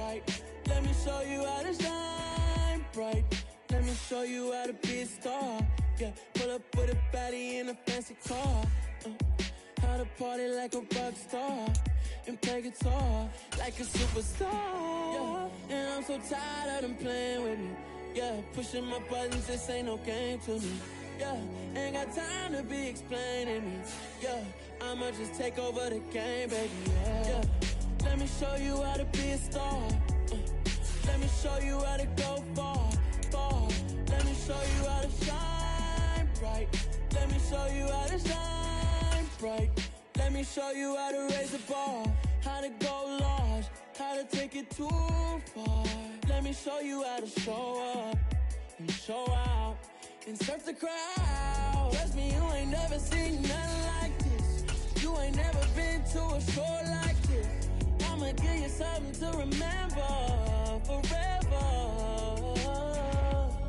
bright. Let me show you how to shine bright. Let me show you how to be a star. Yeah, pull up with a baddie in a fancy car. How to party like a rock star and play guitar like a superstar. Yeah, and I'm so tired of them playing with me. Yeah, pushing my buttons, this ain't no game to me. Yeah, ain't got time to be explaining me. Yeah, I'ma just take over the game, baby. Yeah, let me show you how to be a star. Let me show you how to go far, far. Let me show you how to shine bright. Let me show you how to shine bright. Let me show you how to raise the bar, how to go large, how to take it too far. Let me show you how to show up and show out and surf the crowd. Trust me, you ain't never seen nothing like this. You ain't never been to a show like this. I'ma give you something to remember forever.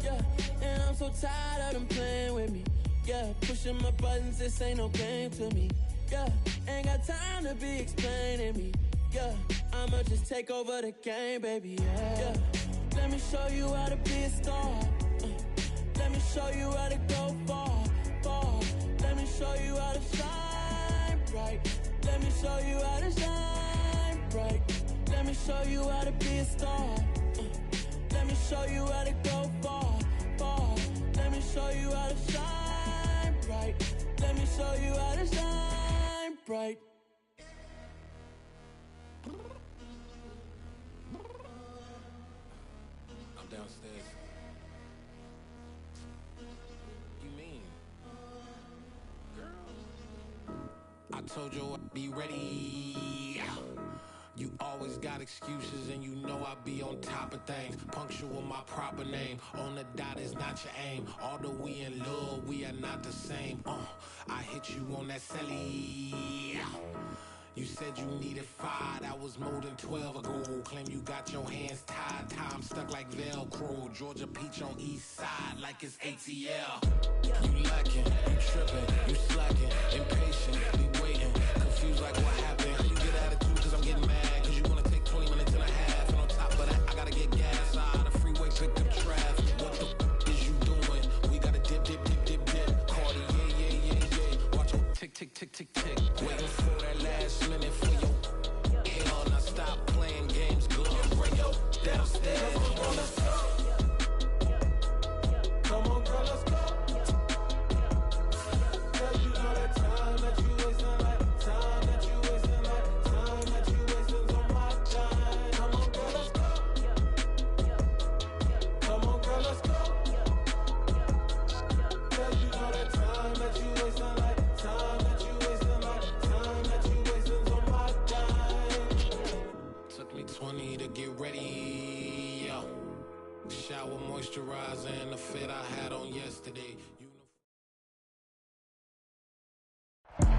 Yeah, and I'm so tired of them playing with me. Yeah, pushing my buttons, this ain't no game to me. Yeah, ain't got time to be explaining me. Yeah, I'ma just take over the game, baby. Yeah, let me show you how to be a star. Let me show you how to go far, far. Let me show you how to shine bright. Let me show you how to shine bright. Let me show you how to be a star. Let me show you how to go far, far. Let me show you how to shine bright. Let me show you how to shine bright. I'm downstairs. You mean? Girl, I told you I'd be ready. You always got excuses and you know I be on top of things. Punctual my proper name. On the dot is not your aim. Although we in love, we are not the same. I hit you on that celly. You said you needed 5, that was more than 12 ago. Claim you got your hands tied, time stuck like Velcro. Georgia Peach on east side like it's ATL. You lacking, you tripping, you slacking, impatient, be waiting, confused like what happened. How you get attitude cause I'm getting mad, cause you wanna take 20 minutes and a half. And on top of that, I gotta get gas out of the freeway, pick up traffic. What the is you doing? We gotta dip, dip, dip, dip, dip. Cardi, yeah. Watch it tick, tick, tick, tick, tick. Waiting for that last minute for your hell. Now stop playing games, good. Bring your downstairs. Come on, girl, let's go. Come on, girl, let's go. Girl, you know that time that you wasting, like time that you wasting, like time that you wasting on my time. Come on, girl, let's go. Come on, girl, let's go. Girl, you know that time that you wasting, like time that you wasting, like time that you wasting on my time. Took me 20 to get ready, yo. Shower moisturizer and the fit I had on yesterday.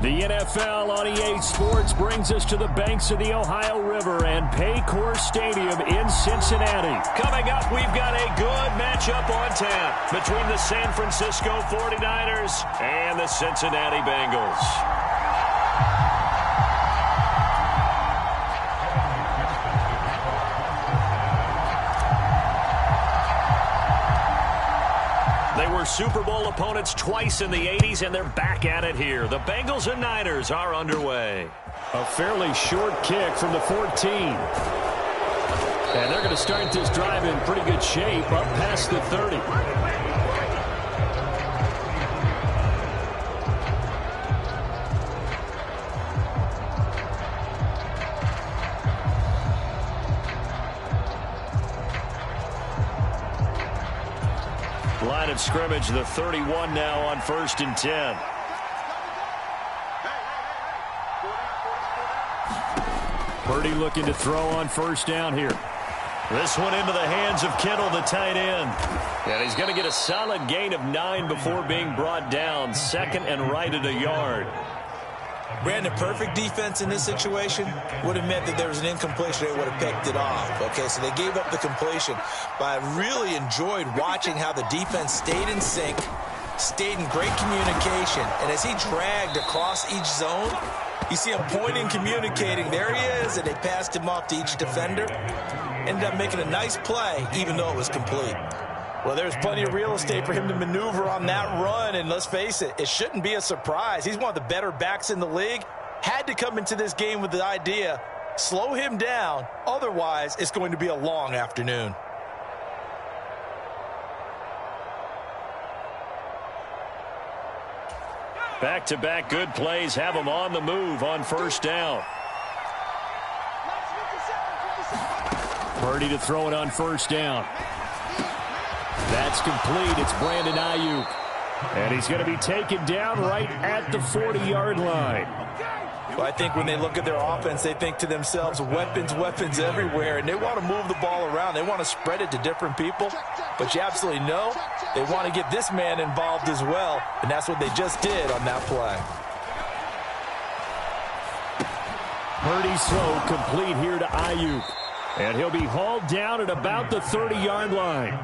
The NFL on EA Sports brings us to the banks of the Ohio River and Paycor Stadium in Cincinnati. Coming up, we've got a good matchup on tap between the San Francisco 49ers and the Cincinnati Bengals. They were Super Bowl opponents twice in the 80s, and they're back at it here. The Bengals and Niners are underway. A fairly short kick from the 14. And they're going to start this drive in pretty good shape up past the 30. Line of scrimmage, the 31 now on 1st and 10. Purdy looking to throw on 1st down here. This one into the hands of Kittle, the tight end. And he's going to get a solid gain of 9 before being brought down. 2nd and right at a yard. Brandon, perfect defense in this situation would have meant that there was an incompletion. They would have picked it off. Okay, so they gave up the completion. But I really enjoyed watching how the defense stayed in sync, stayed in great communication. And as he dragged across each zone, you see him pointing, communicating. There he is, and they passed him off to each defender. Ended up making a nice play, even though it was complete. Well, there's plenty of real estate for him to maneuver on that run, and let's face it, it shouldn't be a surprise. He's one of the better backs in the league. Had to come into this game with the idea, slow him down, otherwise it's going to be a long afternoon. Back-to-back good plays have him on the move on first down. Purdy to throw it on first down. That's complete. It's Brandon Ayuk. And he's going to be taken down right at the 40-yard line. Well, I think when they look at their offense, they think to themselves, weapons, weapons everywhere, and they want to move the ball around. They want to spread it to different people, but you absolutely know they want to get this man involved as well, and that's what they just did on that play. Purdy's throw complete here to Ayuk. And he'll be hauled down at about the 30-yard line.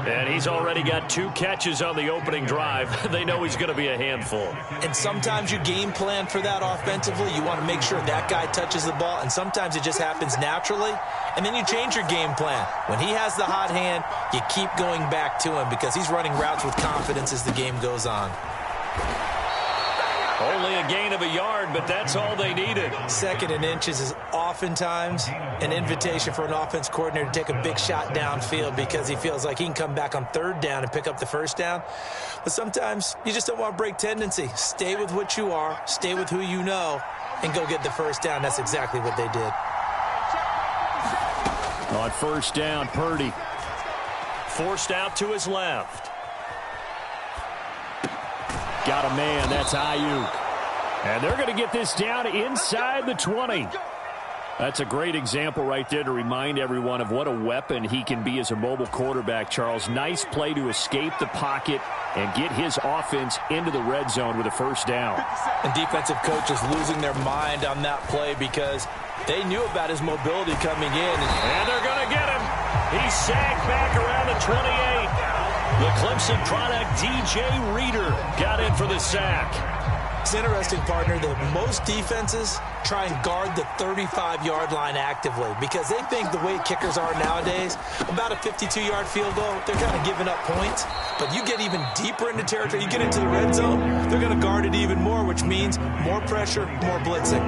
And he's already got 2 catches on the opening drive. They know he's going to be a handful. And sometimes you game plan for that offensively. You want to make sure that guy touches the ball, and sometimes it just happens naturally. And then you change your game plan. When he has the hot hand, you keep going back to him because he's running routes with confidence as the game goes on. Only a gain of a yard, but that's all they needed. 2nd and inches is oftentimes an invitation for an offense coordinator to take a big shot downfield because he feels like he can come back on 3rd down and pick up the 1st down. But sometimes you just don't want to break tendency. Stay with what you are, stay with who you know, and go get the 1st down. That's exactly what they did. On first down, Purdy forced out to his left. Got a man, that's Ayuk. And they're going to get this down inside the 20. That's a great example right there to remind everyone of what a weapon he can be as a mobile quarterback, Charles. Nice play to escape the pocket and get his offense into the red zone with a 1st down. And defensive coaches losing their mind on that play because they knew about his mobility coming in. And they're going to get him. He's sagged back around the 28. The Clemson product, DJ Reader, got in for the sack. It's interesting, partner, that most defenses try and guard the 35-yard line actively because they think the way kickers are nowadays, about a 52-yard field goal, they're kind of giving up points. But you get even deeper into territory, you get into the red zone, they're going to guard it even more, which means more pressure, more blitzing.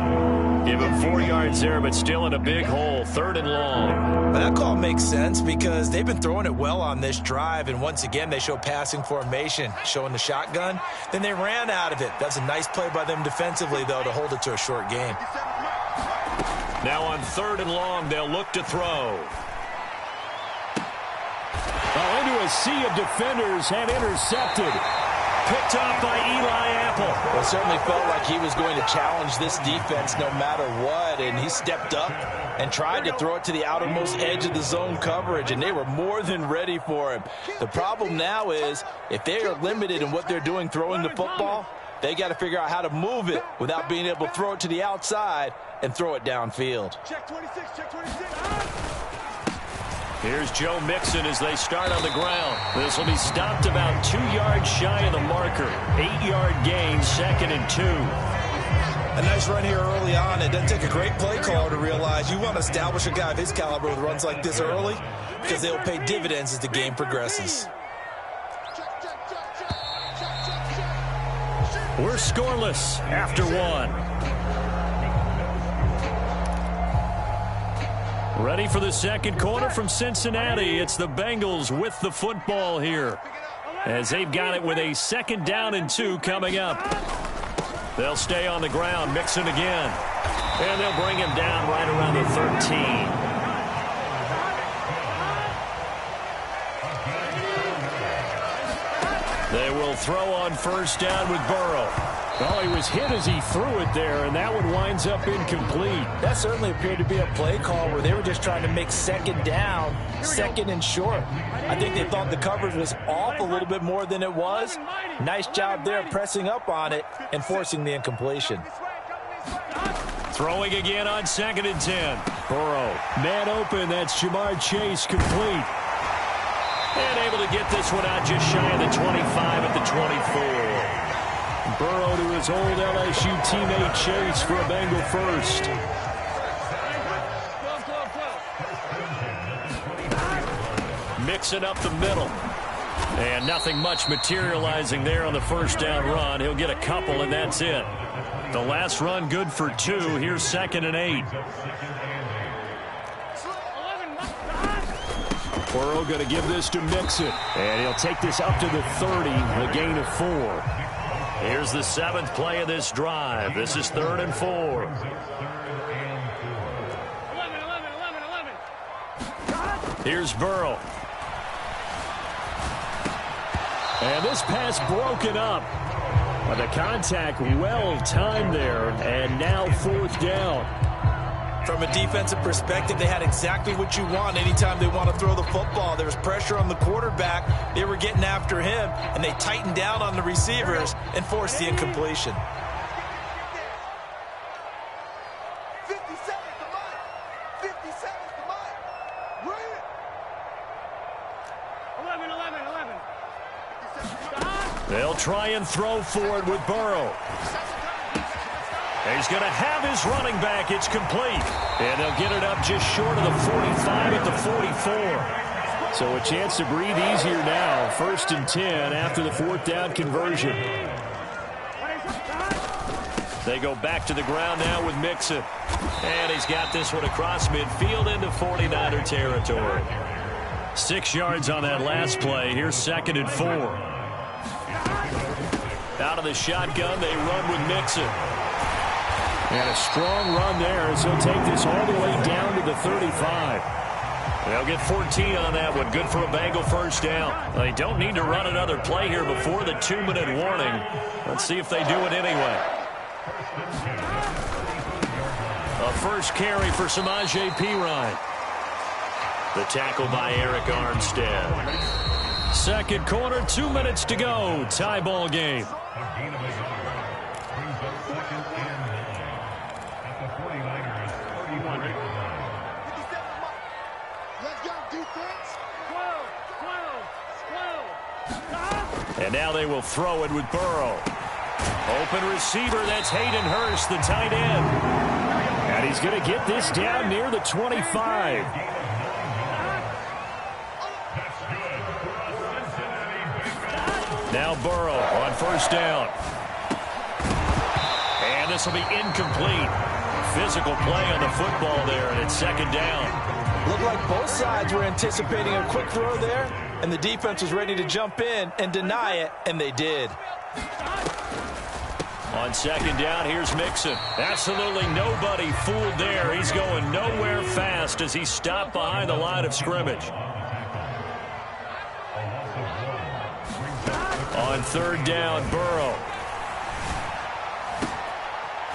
Give him 4 yards there, but still in a big hole, 3rd and long. But that call makes sense because they've been throwing it well on this drive, and once again, they show passing formation, showing the shotgun. Then they ran out of it. That's a nice play by them defensively, though, to hold it to a short game. Now on 3rd and long, they'll look to throw. Oh, into a sea of defenders and intercepted. Picked off by Eli Apple. Well, it certainly felt like he was going to challenge this defense no matter what, and he stepped up and tried to throw it to the outermost edge of the zone coverage, and they were more than ready for him. The problem now is if they are limited in what they're doing throwing the football, they got to figure out how to move it without being able to throw it to the outside and throw it downfield. Check 26, check 26. Here's Joe Mixon as they start on the ground. This will be stopped about 2 yards shy of the marker. 8-yard gain, 2nd and 2. A nice run here early on. It doesn't take a great play caller to realize you want to establish a guy of his caliber with runs like this early because they'll pay dividends as the game progresses. We're scoreless after 1. Ready for the second quarter from Cincinnati. It's the Bengals with the football here as they've got it with a 2nd down and 2 coming up. They'll stay on the ground, Mixon again, and they'll bring him down right around the 13. They will throw on first down with Burrow. Well, he was hit as he threw it there, and that one winds up incomplete. That certainly appeared to be a play call where they were just trying to make 2nd down, 2nd and short. I think they thought the coverage was off a little bit more than it was. Nice job there pressing up on it and forcing the incompletion. Throwing again on 2nd and 10. Burrow, man open, that's Jamar Chase, complete. And able to get this one out just shy of the 25 at the 24. Burrow to his old LSU teammate Chase for a Bengal first. Mixing up the middle. And nothing much materializing there on the first down run. He'll get a couple, and that's it. The last run good for 2. Here's 2nd and 8. Burrow going to give this to Mixon. And he'll take this up to the 30, a gain of 4. Here's the 7th play of this drive. This is 3rd and 4. Here's Burrow. And this pass broken up. The contact well timed there, and now 4th down. From a defensive perspective, they had exactly what you want anytime they want to throw the football. There was pressure on the quarterback. They were getting after him, and they tightened down on the receivers and forced the incompletion. 50 seconds to mine. 50 seconds to mine. Bring it. 11. They'll try and throw for it with Burrow. He's going to have his running back. It's complete. And they'll get it up just short of the 45 at the 44. So a chance to breathe easier now. 1st and 10 after the 4th down conversion. They go back to the ground now with Mixon. And he's got this one across midfield into 49er territory. 6 yards on that last play. Here's 2nd and 4. Out of the shotgun, they run with Mixon. And a strong run there as he'll take this all the way down to the 35. They'll get 14 on that one. Good for a Bengal first down. They don't need to run another play here before the 2-minute warning. Let's see if they do it anyway. A first carry for Samaje Perine. The tackle by Eric Armstead. 2nd quarter, 2 minutes to go. Tie ball game. And now they will throw it with Burrow. Open receiver, that's Hayden Hurst, the tight end. And he's going to get this down near the 25. Now Burrow on first down. And this will be incomplete. Physical play on the football there, and it's 2nd down. Looked like both sides were anticipating a quick throw there, and the defense was ready to jump in and deny it, and they did. On 2nd down, here's Mixon. Absolutely nobody fooled there. He's going nowhere fast as he stopped behind the line of scrimmage. On 3rd down, Burrow.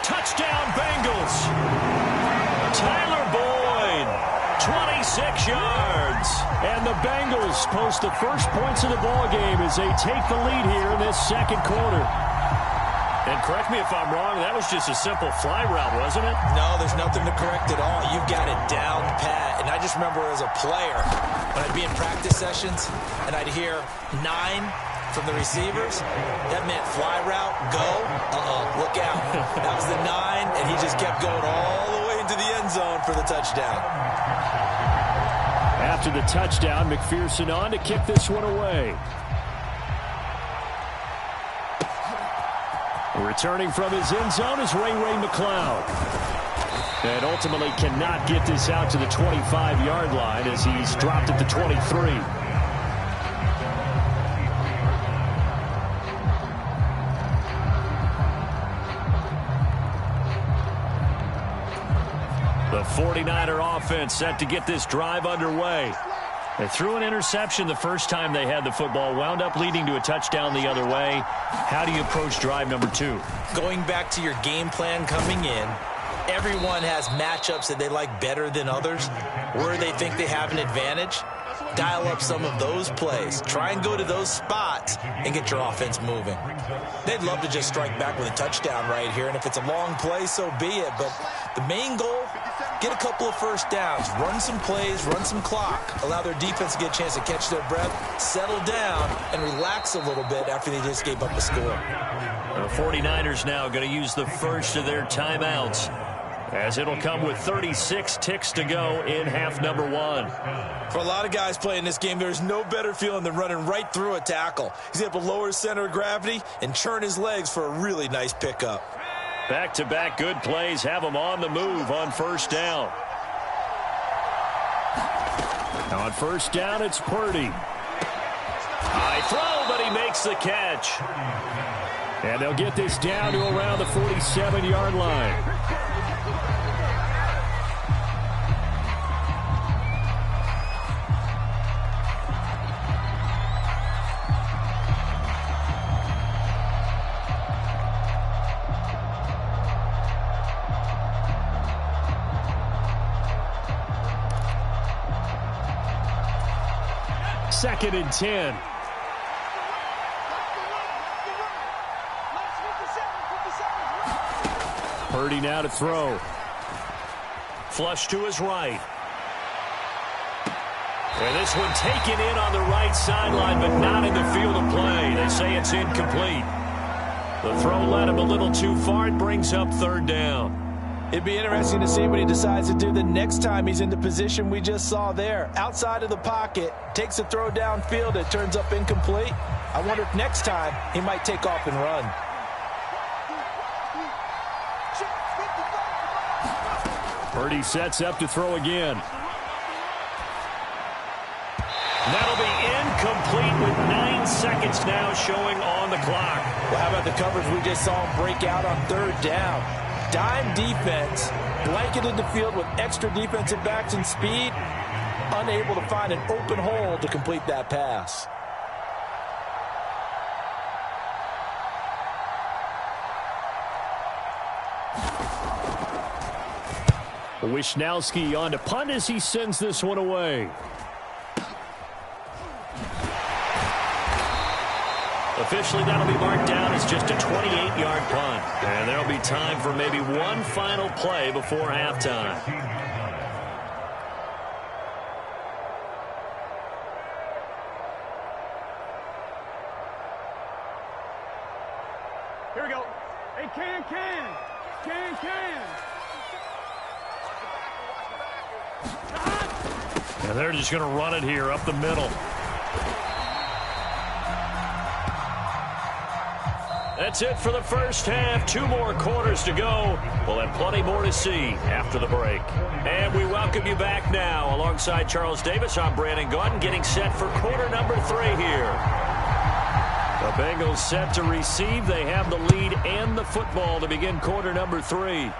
Touchdown, Bengals. Tyler Boyd, 26 yards. And the Bengals post the first points of the ballgame as they take the lead here in this 2nd quarter. And correct me if I'm wrong, that was just a simple fly route, wasn't it? No, there's nothing to correct at all. You've got it down pat. And I just remember as a player, when I'd be in practice sessions and I'd hear 9 from the receivers, that meant fly route, go, look out. That was the 9, and he just kept going all the way into the end zone for the touchdown. After the touchdown, McPherson on to kick this one away. Returning from his end zone is Ray McCloud. And ultimately cannot get this out to the 25-yard line as he's dropped at the 23. The 49er offense set to get this drive underway. They threw an interception the first time they had the football, wound up leading to a touchdown the other way. How do you approach drive number 2? Going back to your game plan coming in, everyone has matchups that they like better than others, where they think they have an advantage. Dial up some of those plays. Try and go to those spots and get your offense moving. They'd love to just strike back with a touchdown right here, and if it's a long play, so be it. But the main goal get a couple of first downs, run some plays, run some clock, allow their defense to get a chance to catch their breath, settle down, and relax a little bit after they just gave up a score. The 49ers now going to use the first of their timeouts, as it'll come with 36 ticks to go in half number 1. For a lot of guys playing this game, there's no better feeling than running right through a tackle. He's able to lower his center of gravity and churn his legs for a really nice pickup. Back-to-back good plays have him on the move on first down. On first down, it's Purdy. High throw, but he makes the catch. And they'll get this down to around the 47-yard line. Second and 10. Purdy now to throw. Flush to his right. And this one taken in on the right sideline, but not in the field of play. They say it's incomplete. The throw led him a little too far. It brings up third down. It'd be interesting to see what he decides to do the next time he's in the position we just saw there. Outside of the pocket, takes a throw downfield, it turns up incomplete. I wonder if next time he might take off and run. Purdy sets up to throw again. That'll be incomplete with 9 seconds now showing on the clock. Well, how about the coverage we just saw him break out on third down? Dime defense, blanketed the field with extra defensive backs and speed, unable to find an open hole to complete that pass. Wishnowski on to punt as he sends this one away. Officially, that'll be marked down as just a 28-yard punt. And there'll be time for maybe one final play before halftime. Here we go. Hey, can. And they're just going to run it here up the middle. That's it for the first half. 2 more quarters to go. We'll have plenty more to see after the break. And we welcome you back now. Alongside Charles Davis, I'm Brandon Gaudin, getting set for quarter number 3 here. The Bengals set to receive. They have the lead and the football to begin quarter number 3.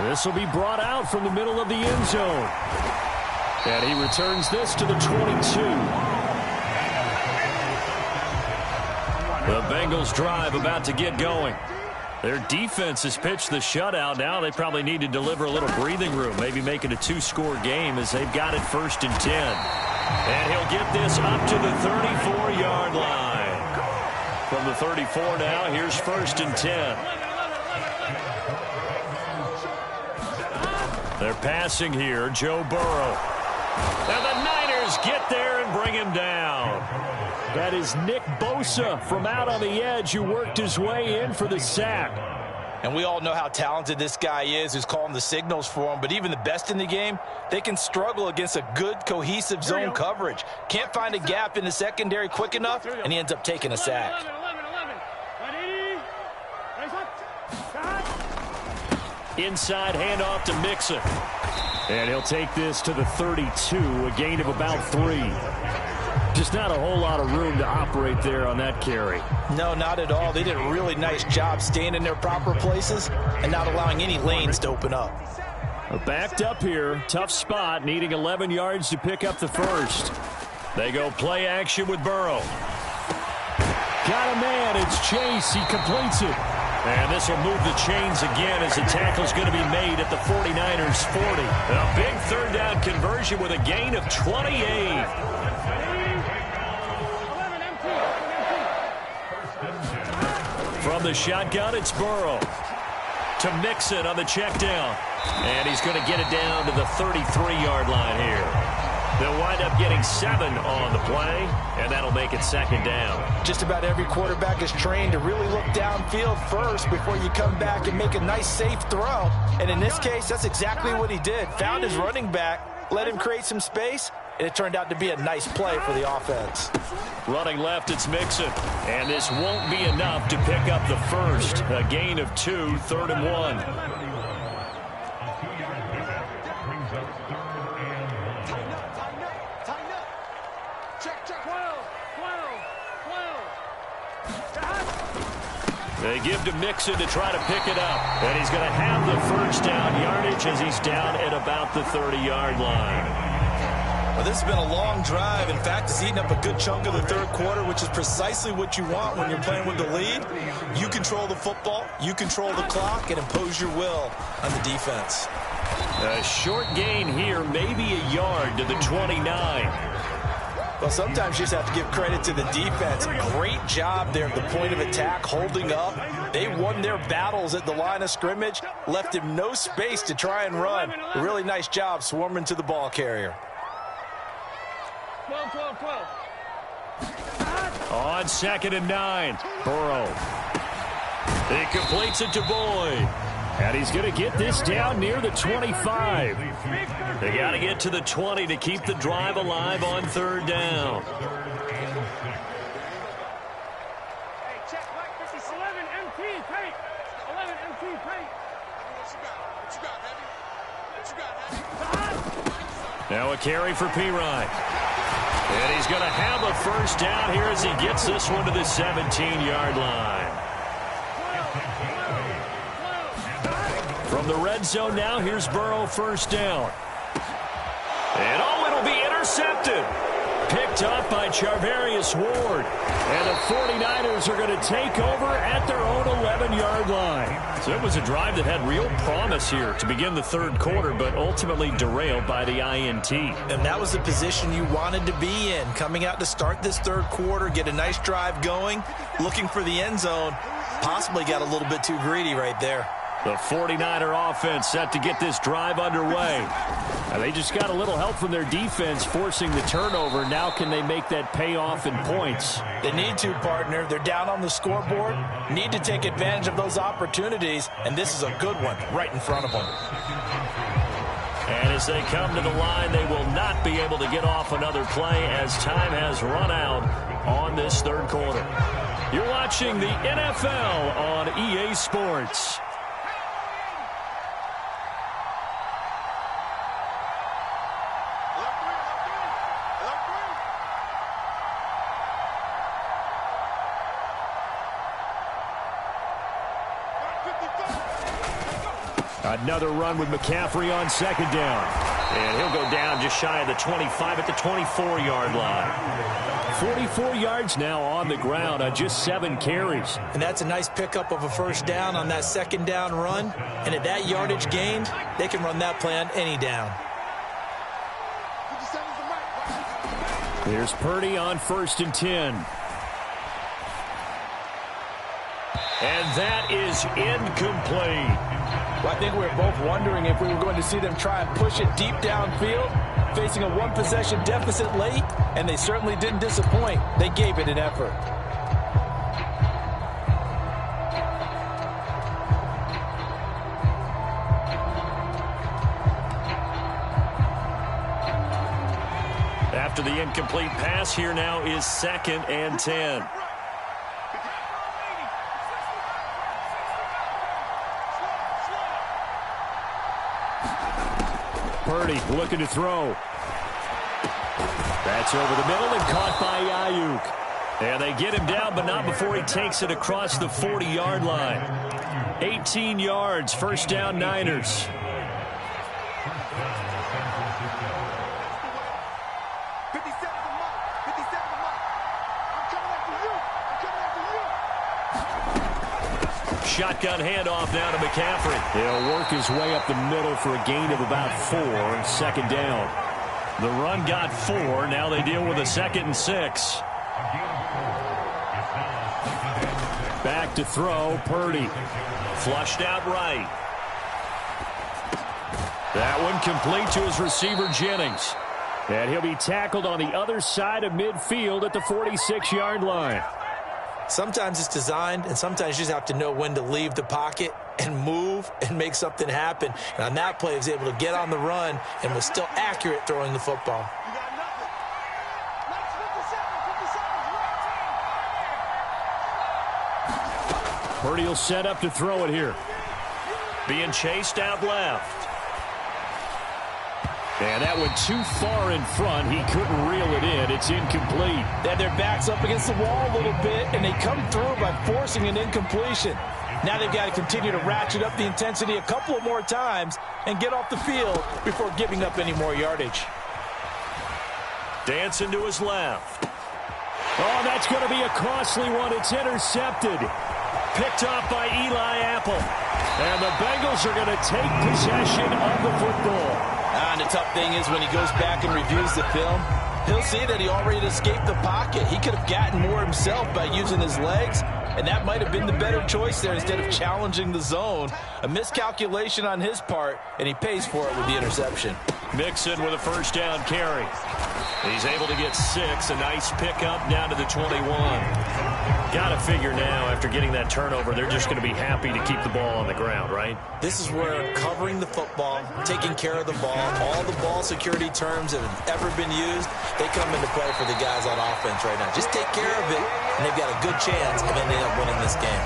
This will be brought out from the middle of the end zone. And he returns this to the 22. The Bengals drive about to get going. Their defense has pitched the shutout. Now they probably need to deliver a little breathing room, maybe make it a 2-score game as they've got it first and 10. And he'll get this up to the 34-yard line. From the 34 now, here's first and 10. They're passing here, Joe Burrow. And the Niners get there and bring him down. That is Nick Bosa from out on the edge who worked his way in for the sack. And we all know how talented this guy is who's calling the signals for him, but even the best in the game, they can struggle against a good, cohesive zone coverage. Can't find a gap in the secondary quick enough, and he ends up taking a sack. Inside handoff to Mixon. And he'll take this to the 32, a gain of about 3. Just not a whole lot of room to operate there on that carry. No, not at all. They did a really nice job staying in their proper places and not allowing any lanes to open up. Backed up here, tough spot, needing 11 yards to pick up the first. They go play action with Burrow. Got a man, it's Chase, he completes it. And this will move the chains again as the tackle's going to be made at the 49ers 40. A big third down conversion with a gain of 28. From the shotgun, it's Burrow. to Mixon on the check down. And he's going to get it down to the 33-yard line here. They'll wind up getting 7 on the play, and that'll make it second down. Just about every quarterback is trained to really look downfield first before you come back and make a nice, safe throw. And in this case, that's exactly what he did. Found his running back, let him create some space, and it turned out to be a nice play for the offense. Running left, it's Mixon. And this won't be enough to pick up the first. A gain of 2, 3rd and 1. They give to Mixon to try to pick it up. And he's going to have the first down yardage as he's down at about the 30-yard line. Well, this has been a long drive. In fact, it's eaten up a good chunk of the third quarter, which is precisely what you want when you're playing with the lead. You control the football, you control the clock, and impose your will on the defense. A short gain here, maybe a yard to the 29. Well, sometimes you just have to give credit to the defense. Great job there at the point of attack, holding up. They won their battles at the line of scrimmage, left him no space to try and run. A really nice job swarming to the ball carrier. 12. On 2nd and 9, Burrow. He completes it to Boyd. And he's going to get this down near the 25. They got to get to the 20 to keep the drive alive on 3rd down. Hey, check, like this is 11 MT paint. 11 MT paint. Now a carry for Pirine. And he's going to have a first down here as he gets this one to the 17-yard line. From the red zone now, here's Burrow, first down. And it'll be intercepted. Picked up by Charvarius Ward. And the 49ers are going to take over at their own 11-yard line. So it was a drive that had real promise here to begin the third quarter, but ultimately derailed by the INT. And that was the position you wanted to be in. Coming out to start this third quarter, get a nice drive going, looking for the end zone. Possibly got a little bit too greedy right there. The 49er offense set to get this drive underway. And they just got a little help from their defense forcing the turnover. Now can they make that pay off in points? They need to, partner. They're down on the scoreboard. Need to take advantage of those opportunities. And this is a good one right in front of them. And as they come to the line, they will not be able to get off another play as time has run out on this third quarter. You're watching the NFL on EA Sports. Another run with McCaffrey on 2nd down. And he'll go down just shy of the 25 at the 24-yard line. 44 yards now on the ground on just 7 carries. And that's a nice pickup of a first down on that 2nd down run. And at that yardage gained, they can run that play on any down. Here's Purdy on 1st and 10. And that is incomplete. Well, I think we were both wondering if we were going to see them try and push it deep downfield, facing a one-possession deficit late, and they certainly didn't disappoint. They gave it an effort. After the incomplete pass, here now is 2nd and 10. Purdy looking to throw. That's over the middle and caught by Ayuk. And they get him down, but not before he takes it across the 40-yard line. 18 yards, first down Niners. Shotgun handoff now to McCaffrey. He'll work his way up the middle for a gain of about 4, 2nd down. The run got 4. Now they deal with a 2nd and 6. Back to throw, Purdy. Flushed out right. That one complete to his receiver, Jennings. And he'll be tackled on the other side of midfield at the 46-yard line. Sometimes it's designed, and sometimes you just have to know when to leave the pocket and move and make something happen. And on that play, he was able to get on the run and was still accurate throwing the football. Purdy will set up to throw it here. Being chased out left. And that went too far in front. He couldn't reel it in. It's incomplete. They had their backs up against the wall a little bit, and they come through by forcing an incompletion. Now they've got to continue to ratchet up the intensity a couple of more times and get off the field before giving up any more yardage. Dancing to his left. Oh, that's going to be a costly one. It's intercepted. Picked off by Eli Apple. And the Bengals are going to take possession of the football. And the tough thing is when he goes back and reviews the film, he'll see that he already escaped the pocket. He could have gotten more himself by using his legs, and that might have been the better choice there instead of challenging the zone. A miscalculation on his part, and he pays for it with the interception. Mixon with a first down carry. He's able to get 6. A nice pickup down to the 21. Got to figure now, after getting that turnover, they're just going to be happy to keep the ball on the ground, right? This is where covering the football, taking care of the ball, all the ball security terms that have ever been used, they come into play for the guys on offense right now. Just take care of it, and they've got a good chance of ending up winning this game.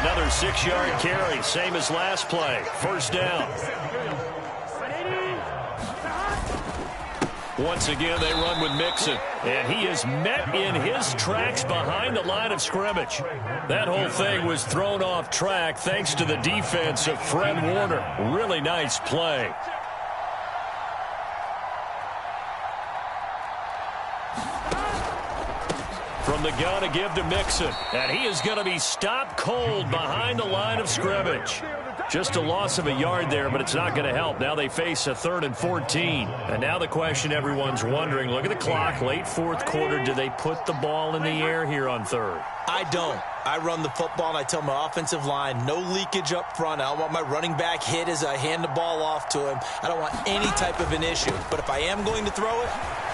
Another 6-yard carry, same as last play. First down. Once again, they run with Mixon, and he is met in his tracks behind the line of scrimmage. That whole thing was thrown off track thanks to the defense of Fred Warner. Really nice play. From the gun to give to Mixon, and he is going to be stopped cold behind the line of scrimmage. Just a loss of a yard there, but it's not going to help. Now they face a 3rd and 14. And now the question everyone's wondering, look at the clock, late fourth quarter. Do they put the ball in the air here on 3rd? I don't. I run the football, and I tell my offensive line, no leakage up front. I don't want my running back hit as I hand the ball off to him. I don't want any type of an issue. But if I am going to throw it,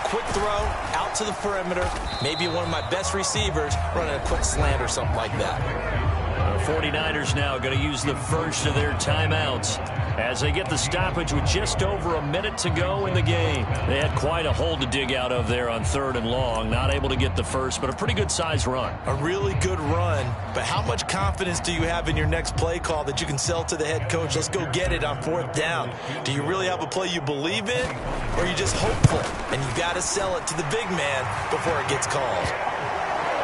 quick throw, out to the perimeter, maybe one of my best receivers running a quick slant or something like that. The 49ers now going to use the first of their timeouts as they get the stoppage with just over a minute to go in the game. They had quite a hole to dig out of there on 3rd and long. Not able to get the first, but a pretty good size run. A really good run, but how much confidence do you have in your next play call that you can sell to the head coach? Let's go get it on 4th down. Do you really have a play you believe in, or are you just hopeful? And you got to sell it to the big man before it gets called.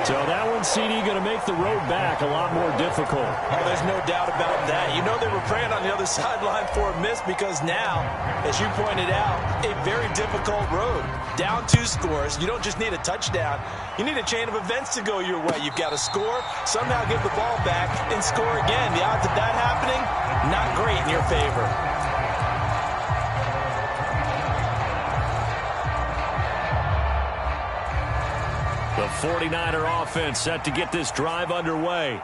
So that one, CD, going to make the road back a lot more difficult. Oh, there's no doubt about that. You know they were praying on the other sideline for a miss because now, as you pointed out, a very difficult road. Down 2 scores. You don't just need a touchdown. You need a chain of events to go your way. You've got to score, somehow give the ball back, and score again. The odds of that happening, not great in your favor. The 49er offense set to get this drive underway.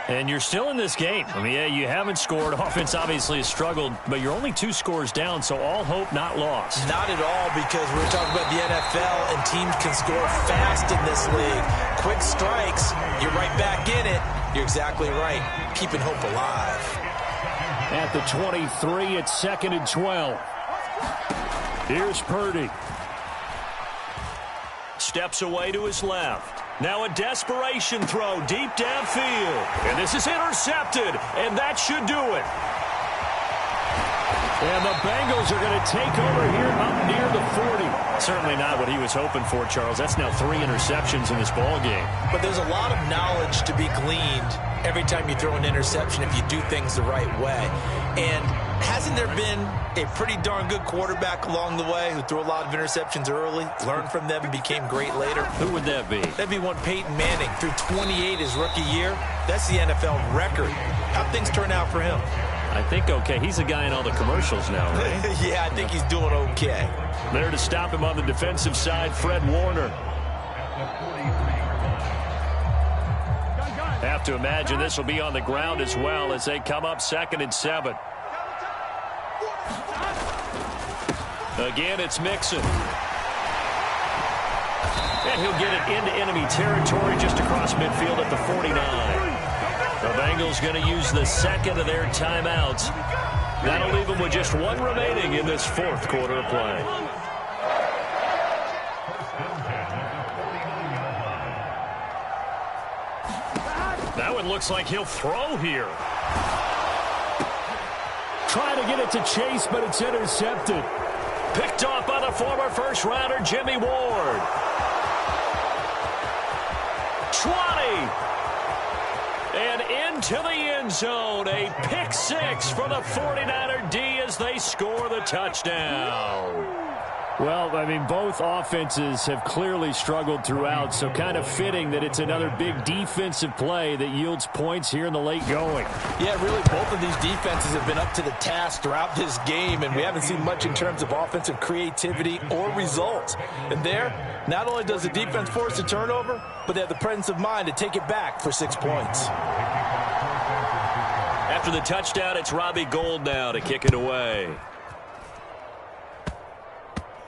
And you're still in this game. I mean, yeah, you haven't scored. Offense obviously has struggled, but you're only 2 scores down, so all hope not lost. Not at all, because we're talking about the NFL, and teams can score fast in this league. Quick strikes, you're right back in it. You're exactly right. Keeping hope alive. At the 23, it's 2nd and 12. Here's Purdy. Steps away to his left. Now a desperation throw deep downfield. And this is intercepted, and that should do it. And the Bengals are going to take over here up near the 40. Certainly not what he was hoping for, Charles. That's now 3 interceptions in this ball game. But there's a lot of knowledge to be gleaned every time you throw an interception if you do things the right way. And hasn't there been a pretty darn good quarterback along the way who threw a lot of interceptions early, learned from them, and became great later? Who would that be? That'd be one Peyton Manning. Threw 28 his rookie year. That's the NFL record. How'd things turn out for him? I think okay. He's the guy in all the commercials now, right? Yeah, I think he's doing okay. There to stop him on the defensive side, Fred Warner. Have to imagine this will be on the ground as well as they come up 2nd and 7. Again, it's Mixon. And he'll get it into enemy territory just across midfield at the 49. The Bengals going to use the 2nd of their timeouts. That'll leave them with just 1 remaining in this 4th quarter of play. That one looks like he'll throw here. Trying to get it to Chase, but it's intercepted. Picked off by the former first-rounder Jimmy Ward. 20. And into the end zone. A pick 6 for the 49er D as they score the touchdown. Well, I mean, both offenses have clearly struggled throughout, so kind of fitting that it's another big defensive play that yields points here in the late going. Yeah, really, both of these defenses have been up to the task throughout this game, and we haven't seen much in terms of offensive creativity or results. And there, not only does the defense force a turnover, but they have the presence of mind to take it back for 6 points. After the touchdown, it's Robbie Gould now to kick it away.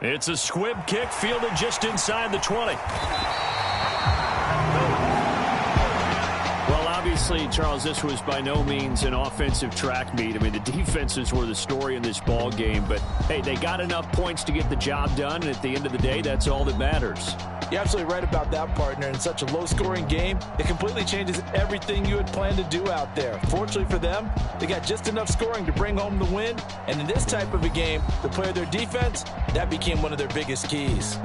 It's a squib kick fielded just inside the 20. Well, obviously, Charles, this was by no means an offensive track meet. I mean, the defenses were the story in this ball game, but hey, they got enough points to get the job done, and at the end of the day, that's all that matters. You're absolutely right about that, partner. In such a low-scoring game, it completely changes everything you had planned to do out there. Fortunately for them, they got just enough scoring to bring home the win, and in this type of a game, to play their defense, that became one of their biggest keys.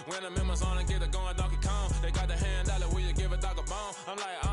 When I'm in my zone and get it going Donkey Kong, they got the hand out of where you give a dog a bone. I'm like,